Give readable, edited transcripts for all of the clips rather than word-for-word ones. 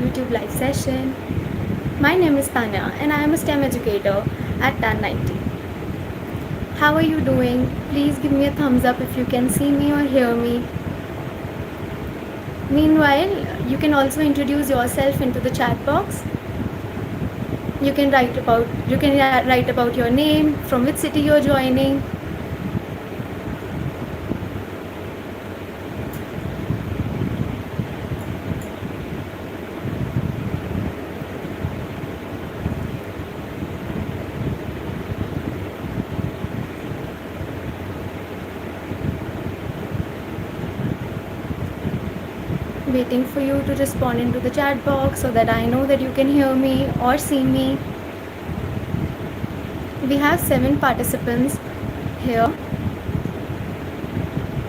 YouTube live session. My name is Tanya and I am a STEM educator at TAN 90. How are you doing? Please give me a thumbs up if you can see me or hear me. Meanwhile, you can also introduce yourself into the chat box. You can write about your name, from which city you're joining. Waiting for you to respond into the chat box so that I know that you can hear me or see me. We have 7 participants here.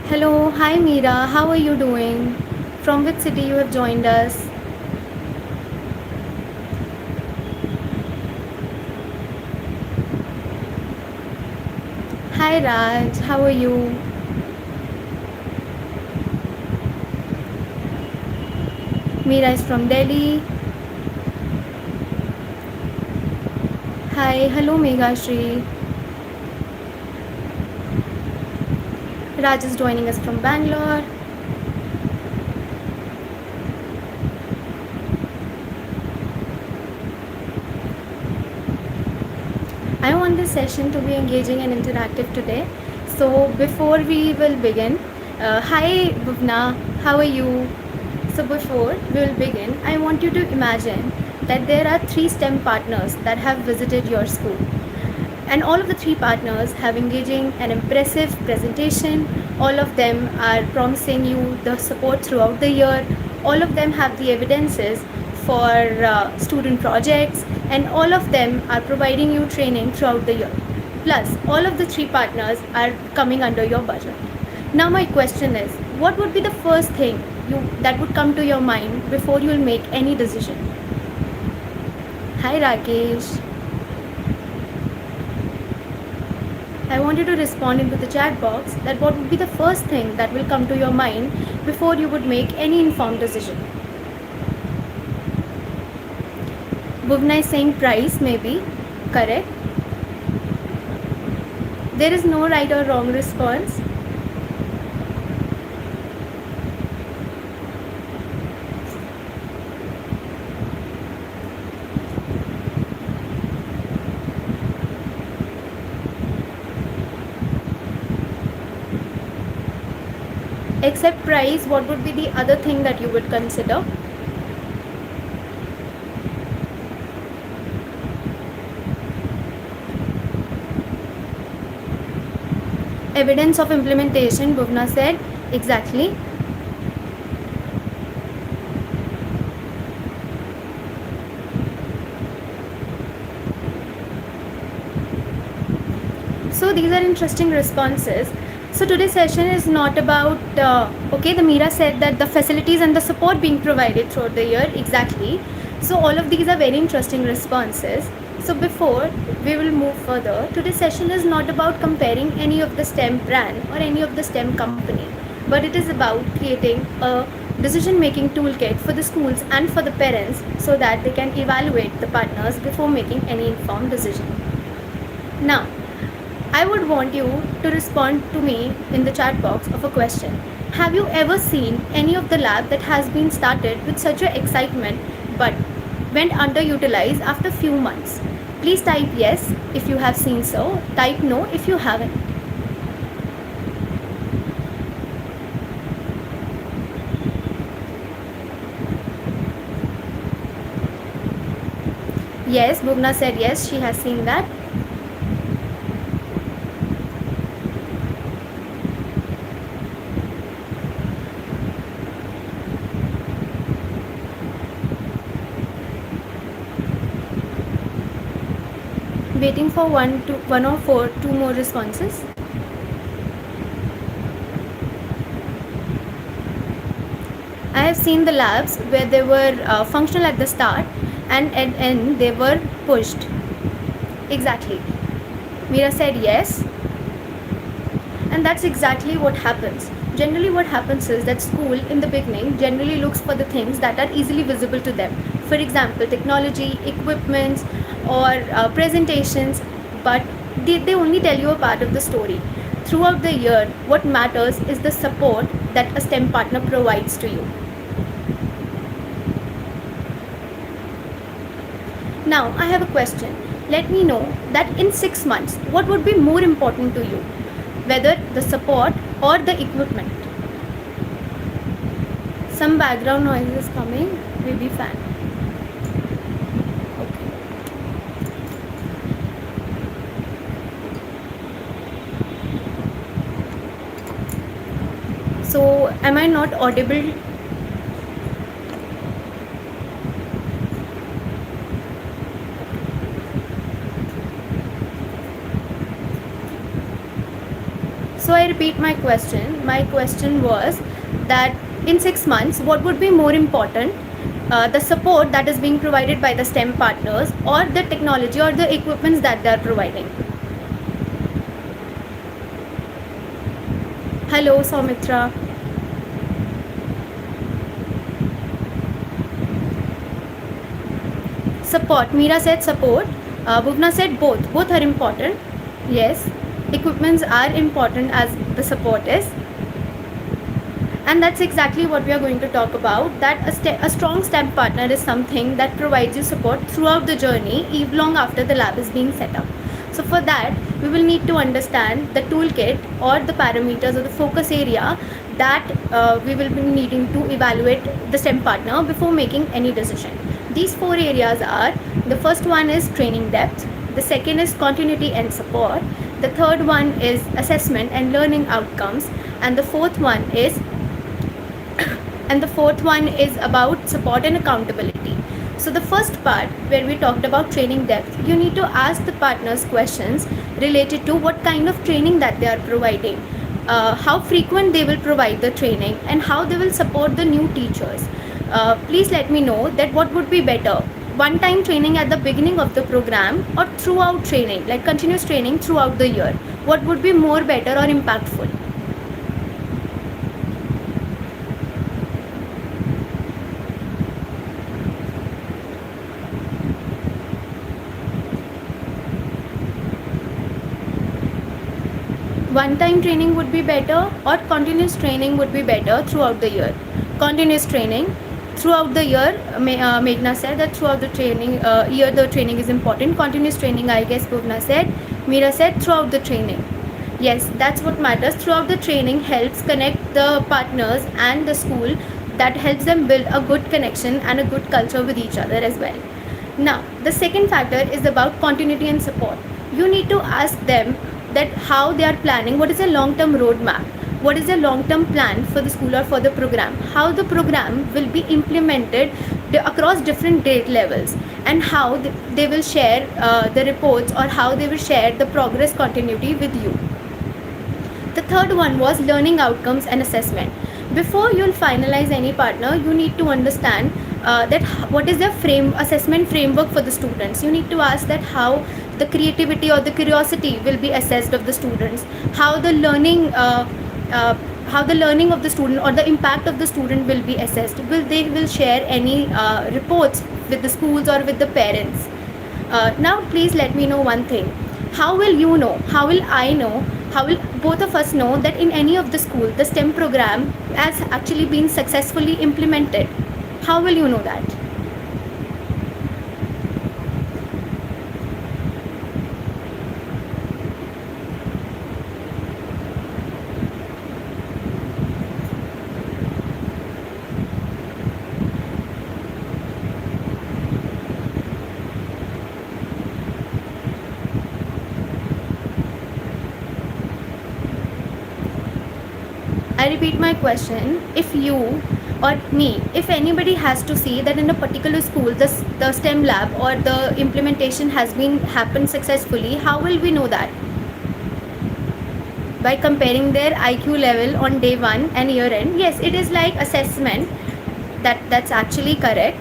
Hello, hi Meera, how are you doing? From which city you have joined us? Hi Raj, how are you? Meera is from Delhi. Hi, hello Meghashri. Raj is joining us from Bangalore. I want this session to be engaging and interactive today. So before we will begin, hi Bhuvna, how are you? So before we will begin, I want you to imagine that there are 3 STEM partners that have visited your school. And all of the 3 partners have engaging an impressive presentation. All of them are promising you the support throughout the year. All of them have the evidences for student projects, and all of them are providing you training throughout the year. Plus, all of the 3 partners are coming under your budget. Now my question is, what would be the first thing that would come to your mind before you will make any decision? Hi Rakesh. I want you to respond into the chat box that what would be the first thing that will come to your mind before you would make any informed decision. Bhuvna is saying price, maybe. Correct. There is no right or wrong response. Except price, what would be the other thing that you would consider? Evidence of implementation, Bhuvna said. Exactly. So these are interesting responses. So today's session is not about, the Meera said that the facilities and the support being provided throughout the year, exactly. So all of these are very interesting responses. So before we will move further, today's session is not about comparing any of the STEM brand or any of the STEM company, but it is about creating a decision-making toolkit for the schools and for the parents so that they can evaluate the partners before making any informed decision. Now, I would want you to respond to me in the chat box of a question. Have you ever seen any of the lab that has been started with such a excitement but went underutilized after few months? Please type yes if you have seen so. Type no if you haven't. Yes, Bhuvna said yes, she has seen that. Waiting for two more responses. I have seen the labs where they were functional at the start and at end they were pushed. Exactly. Meera said yes. And that's exactly what happens. Generally what happens is that school in the beginning generally looks for the things that are easily visible to them. For example, technology, equipments, or presentations, but they only tell you a part of the story. Throughout the year, what matters is the support that a STEM partner provides to you. Now, I have a question. Let me know that in 6 months, what would be more important to you? Whether the support or the equipment? Some background noise is coming, maybe fan. Okay. So, am I not audible? So I repeat my question. My question was that in 6 months, what would be more important? The support that is being provided by the STEM partners, or the technology or the equipments that they are providing? Hello, Soumitra. Support. Meera said support. Bhuvna said both. Both are important. Yes. Equipments are important as the support is. And that's exactly what we are going to talk about, that a strong STEM partner is something that provides you support throughout the journey, even long after the lab is being set up. So for that, we will need to understand the toolkit or the parameters or the focus area that we will be needing to evaluate the STEM partner before making any decision. These 4 areas are: the first one is training depth, the second is continuity and support, the third one is assessment and learning outcomes, and the fourth one is about support and accountability. So the first part, where we talked about training depth, you need to ask the partners questions related to what kind of training that they are providing, how frequent they will provide the training, and how they will support the new teachers. Please let me know that what would be better, one-time training at the beginning of the program or throughout training, like continuous training throughout the year. What would be more better or impactful? One-time training would be better, or continuous training would be better throughout the year? Continuous training throughout the year. Meghna said that throughout the training year the training is important. Continuous training, I guess Bhuvna said. Meera said throughout the training. Yes, that's what matters. Throughout the training helps connect the partners and the school, that helps them build a good connection and a good culture with each other as well. Now, the second factor is about continuity and support. You need to ask them that how they are planning, what is a long-term roadmap, what is a long-term plan for the school or for the program, how the program will be implemented across different grade levels, and how they will share the reports, or how they will share the progress continuity with you. The third one was learning outcomes and assessment. Before you'll finalize any partner, you need to understand that what is the assessment framework for the students. You need to ask that how the creativity or the curiosity will be assessed of the students, how the learning of the student or the impact of the student will be assessed. They will share any reports with the schools or with the parents? Now please let me know one thing. How will you know, how will I know, how will both of us know that in any of the school the STEM program has actually been successfully implemented? How will you know that? I repeat my question. If you or me, if anybody has to see that in a particular school the STEM lab or the implementation has been happened successfully, how will we know that? By comparing their IQ level on day 1 and year end. Yes, it is like assessment. That's actually correct.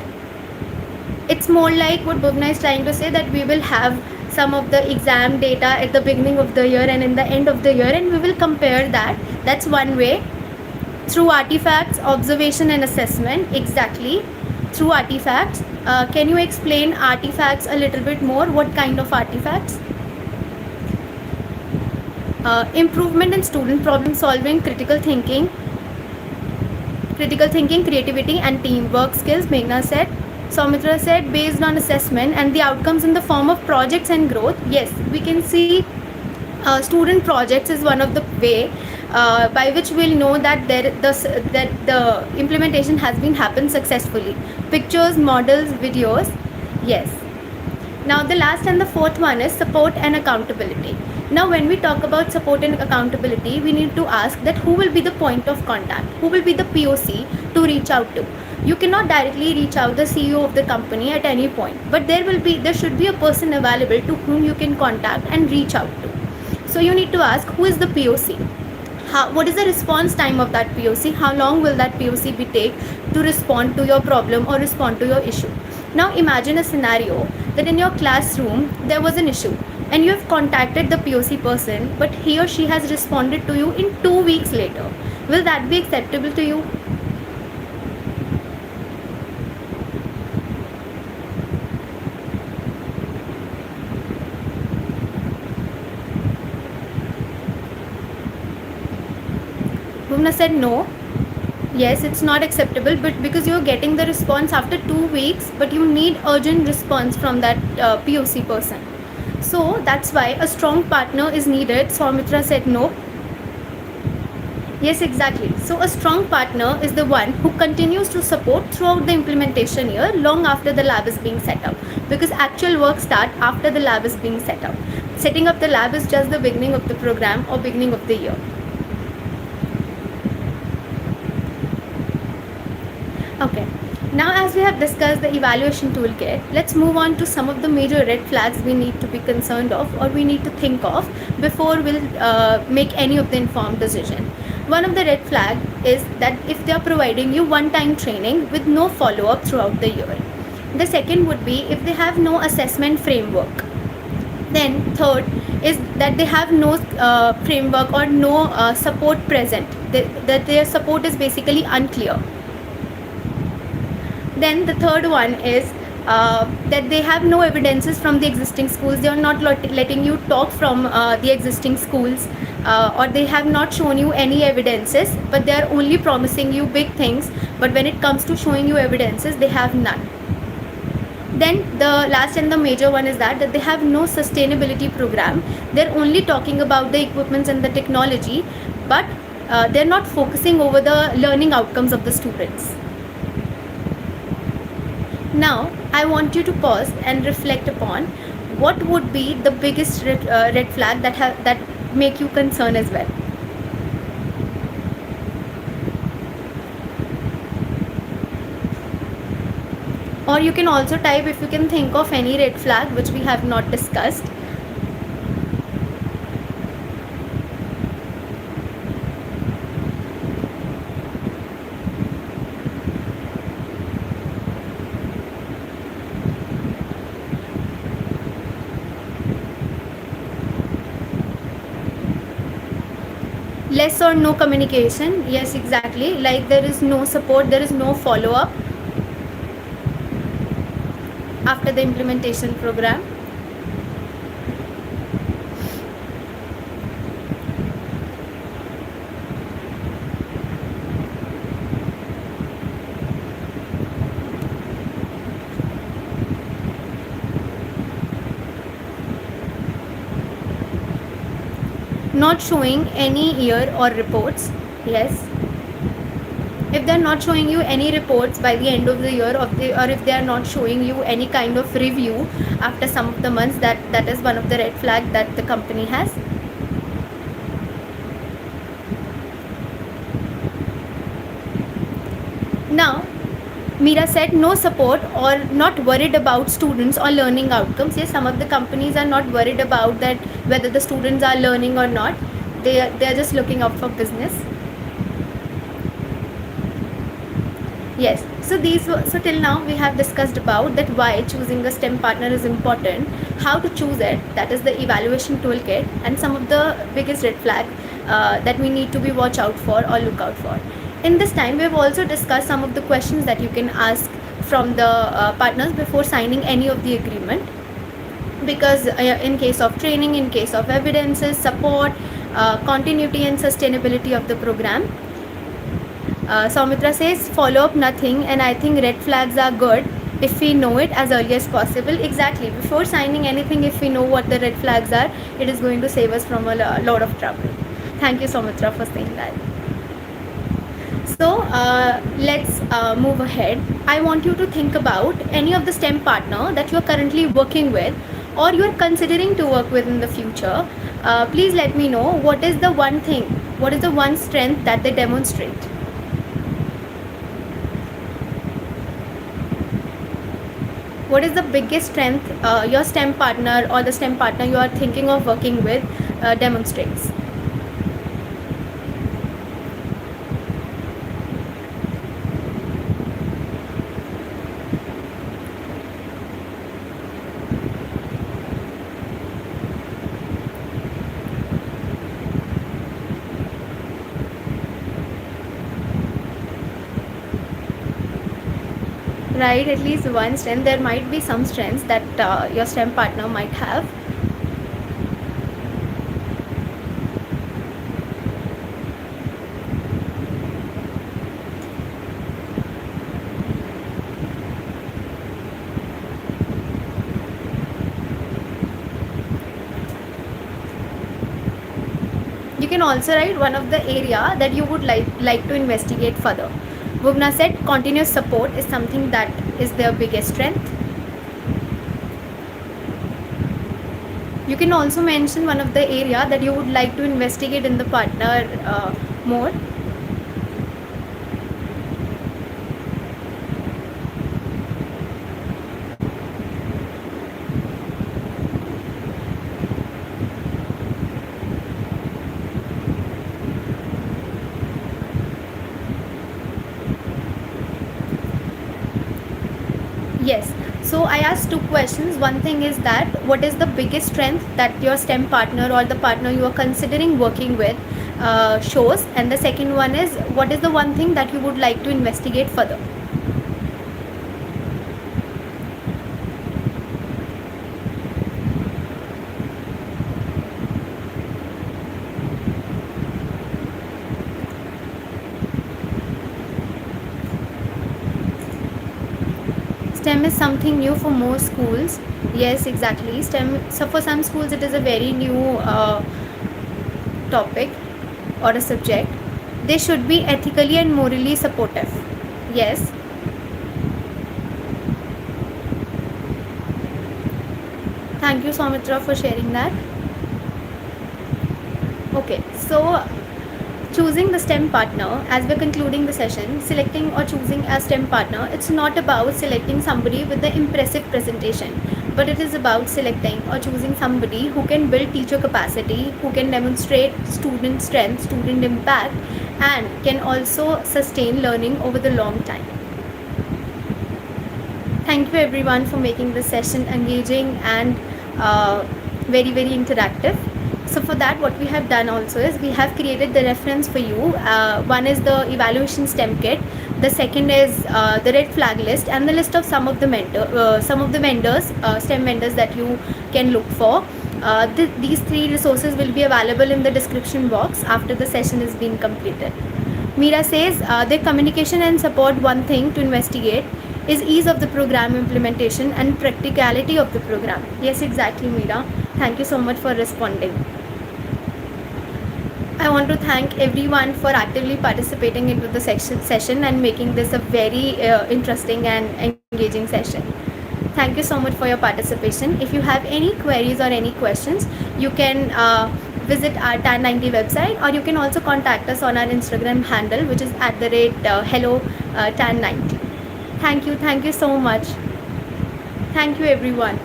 It's more like what Bhuvna is trying to say, that we will have some of the exam data at the beginning of the year and in the end of the year, and we will compare that. That's one way. Through artifacts, observation and assessment. Exactly. Through artifacts. Can you explain artifacts a little bit more? What kind of artifacts? Improvement in student problem solving, critical thinking, creativity and teamwork skills, Meghna said. Soumitra said based on assessment and the outcomes in the form of projects and growth. Yes, we can see student projects is one of the way by which we'll know that that the implementation has been happened successfully. Pictures, models, videos. Yes. Now the last and the fourth one is support and accountability. Now when we talk about support and accountability, we need to ask that who will be the point of contact, who will be the POC to reach out to. You cannot directly reach out the CEO of the company at any point, but there should be a person available to whom you can contact and reach out to. So you need to ask who is the POC. What is the response time of that POC? How long will that POC be take to respond to your problem or respond to your issue? Now imagine a scenario that in your classroom there was an issue and you have contacted the POC person, but he or she has responded to you in 2 weeks later. Will that be acceptable to you? Bhuvna said no. Yes, it's not acceptable, but because you're getting the response after 2 weeks, but you need urgent response from that POC person. So that's why a strong partner is needed. Soumitra said no. Yes, exactly. So a strong partner is the one who continues to support throughout the implementation year, long after the lab is being set up, because actual work starts after the lab is being set up. Setting up the lab is just the beginning of the program or beginning of the year. Okay, now as we have discussed the evaluation toolkit, let's move on to some of the major red flags we need to be concerned of or we need to think of before we'll make any of the informed decision. One of the red flag is that if they are providing you one-time training with no follow-up throughout the year. The second would be if they have no assessment framework. Then third is that they have no framework or no support present, that their support is basically unclear. Then the third one is that they have no evidences from the existing schools. They are not letting you talk from the existing schools, or they have not shown you any evidences, but they are only promising you big things, but when it comes to showing you evidences, they have none. Then the last and the major one is that they have no sustainability program. They're only talking about the equipments and the technology, but they're not focusing over the learning outcomes of the students. Now, I want you to pause and reflect upon what would be the biggest red flag that make you concern as well. Or you can also type if you can think of any red flag which we have not discussed. Less or no communication. Yes, exactly. Like there is no support, there is no follow-up after the implementation program. Not showing any year or reports. Yes, if they're not showing you any reports by the end of the year or if they are not showing you any kind of review after some of the months, that is one of the red flag that the company has. Now Meera said no support or not worried about students or learning outcomes. Yes, some of the companies are not worried about that whether the students are learning or not. They are just looking out for business. Yes, so till now we have discussed about that why choosing a STEM partner is important, how to choose it, that is the evaluation toolkit, and some of the biggest red flag that we need to be watch out for or look out for. In this time, we have also discussed some of the questions that you can ask from the partners before signing any of the agreement, because in case of training, in case of evidences, support, continuity and sustainability of the program. Soumitra says, follow up nothing, and I think red flags are good if we know it as early as possible. Exactly. Before signing anything, if we know what the red flags are, it is going to save us from a lot of trouble. Thank you, Soumitra, for saying that. So let's move ahead. I want you to think about any of the STEM partner that you are currently working with or you are considering to work with in the future. Please let me know what is the one thing, what is the one strength that they demonstrate. What is the biggest strength your STEM partner or the STEM partner you are thinking of working with demonstrates? Right, at least one strength. There might be some strengths that your STEM partner might have. You can also write one of the area that you would like to investigate further. Bhuvna said continuous support is something that is their biggest strength. You can also mention one of the area that you would like to investigate in the partner more. Yes. So I asked two questions. One thing is that what is the biggest strength that your STEM partner or the partner you are considering working with shows, and the second one is what is the one thing that you would like to investigate further. STEM is something new for most schools. Yes, exactly. STEM, so for some schools it is a very new topic or a subject. They should be ethically and morally supportive. Yes. Thank you, Soumitra, for sharing that. Okay, so choosing the STEM partner, as we're concluding the session, selecting or choosing a STEM partner, it's not about selecting somebody with the impressive presentation, but it is about selecting or choosing somebody who can build teacher capacity, who can demonstrate student strength, student impact, and can also sustain learning over the long time. Thank you everyone for making this session engaging and very, very interactive. So for that, what we have done also is we have created the reference for you. One is the evaluation STEM kit. The second is the red flag list and the list of some of the vendors, STEM vendors that you can look for. These three resources will be available in the description box after the session is being completed. Meera says their communication and support, one thing to investigate is ease of the program implementation and practicality of the program. Yes, exactly, Meera. Thank you so much for responding. I want to thank everyone for actively participating into the session and making this a very interesting and engaging session. Thank you so much for your participation. If you have any queries or any questions, you can visit our TAN90 website, or you can also contact us on our Instagram handle, which is @hello TAN90. Thank you so much. Thank you everyone.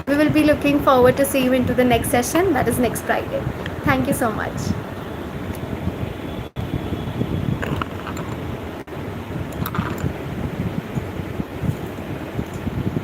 We will be looking forward to see you into the next session, that is next Friday. Thank you so much.